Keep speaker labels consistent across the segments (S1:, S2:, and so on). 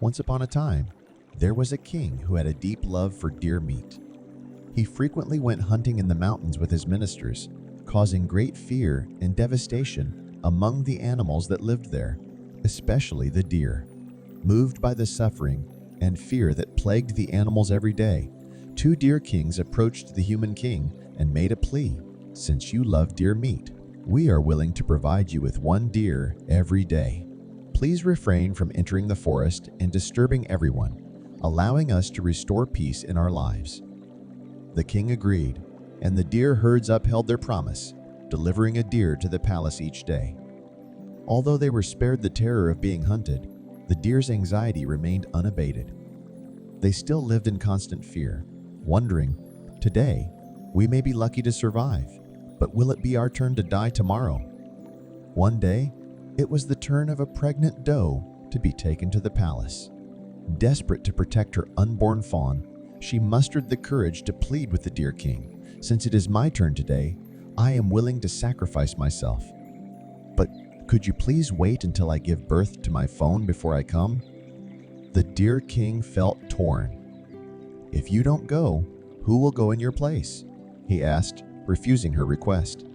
S1: Once upon a time, there was a king who had a deep love for deer meat. He frequently went hunting in the mountains with his ministers, causing great fear and devastation among the animals that lived there, especially the deer. Moved by the suffering and fear that plagued the animals every day, two deer kings approached the human king and made a plea. Since you love deer meat, we are willing to provide you with one deer every day. Please refrain from entering the forest and disturbing everyone, allowing us to restore peace in our lives. The king agreed, and the deer herds upheld their promise, delivering a deer to the palace each day. Although they were spared the terror of being hunted, the deer's anxiety remained unabated. They still lived in constant fear, wondering, today, we may be lucky to survive, but will it be our turn to die tomorrow? One day, it was the turn of a pregnant doe to be taken to the palace. Desperate to protect her unborn fawn, she mustered the courage to plead with the deer king, "Since it is my turn today, I am willing to sacrifice myself. But could you please wait until I give birth to my fawn before I come?" The deer king felt torn. "If you don't go, who will go in your place?" he asked, refusing her request.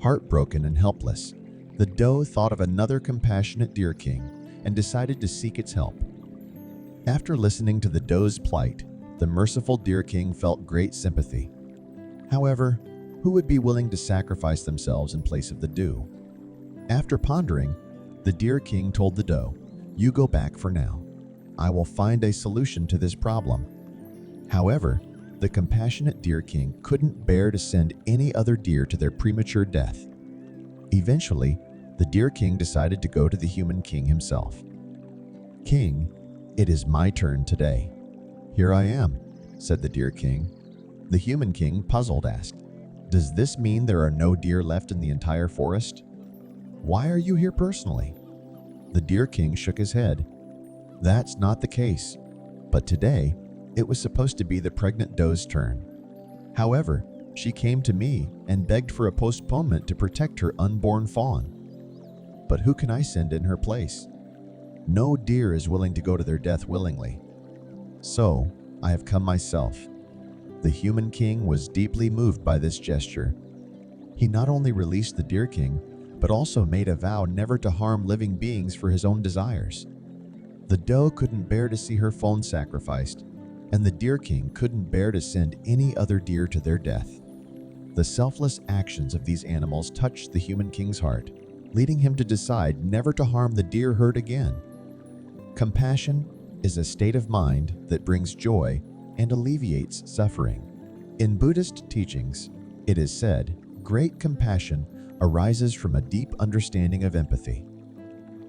S1: Heartbroken and helpless, the doe thought of another compassionate deer king and decided to seek its help. After listening to the doe's plight, the merciful deer king felt great sympathy. However, who would be willing to sacrifice themselves in place of the doe? After pondering, the deer king told the doe, "You go back for now. I will find a solution to this problem." However, the compassionate deer king couldn't bear to send any other deer to their premature death. Eventually, the deer king decided to go to the human king himself. "King, it is my turn today." "Here I am," said the deer king. The human king, puzzled, asked, "Does this mean there are no deer left in the entire forest? Why are you here personally?" The deer king shook his head. "That's not the case, but today it was supposed to be the pregnant doe's turn. However, she came to me and begged for a postponement to protect her unborn fawn. But who can I send in her place? No deer is willing to go to their death willingly. So, I have come myself." The human king was deeply moved by this gesture. He not only released the deer king, but also made a vow never to harm living beings for his own desires. The doe couldn't bear to see her fawn sacrificed, and the deer king couldn't bear to send any other deer to their death. The selfless actions of these animals touched the human king's heart, leading him to decide never to harm the deer herd again. Compassion is a state of mind that brings joy and alleviates suffering. In Buddhist teachings, it is said, great compassion arises from a deep understanding of empathy.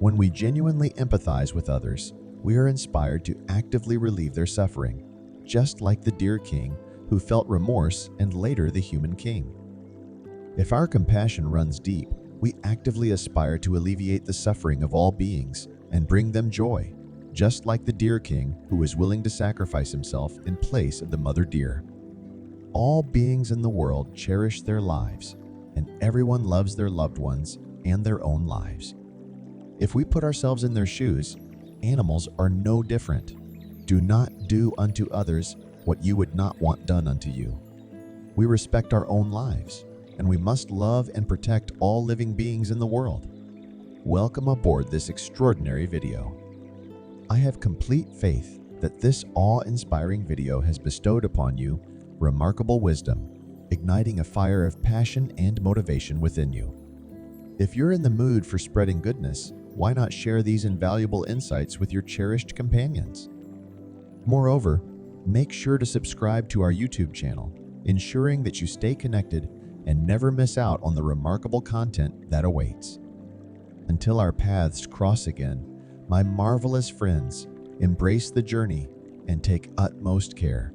S1: When we genuinely empathize with others, we are inspired to actively relieve their suffering, just like the deer king who felt remorse and later the human king. If our compassion runs deep, we actively aspire to alleviate the suffering of all beings and bring them joy, just like the deer king who was willing to sacrifice himself in place of the mother deer. All beings in the world cherish their lives, and everyone loves their loved ones and their own lives. If we put ourselves in their shoes, animals are no different. Do not do unto others what you would not want done unto you. We respect our own lives, and we must love and protect all living beings in the world. Welcome aboard this extraordinary video. I have complete faith that this awe-inspiring video has bestowed upon you remarkable wisdom, igniting a fire of passion and motivation within you. If you're in the mood for spreading goodness, why not share these invaluable insights with your cherished companions? Moreover, make sure to subscribe to our YouTube channel, ensuring that you stay connected and never miss out on the remarkable content that awaits. Until our paths cross again, my marvelous friends, embrace the journey and take utmost care.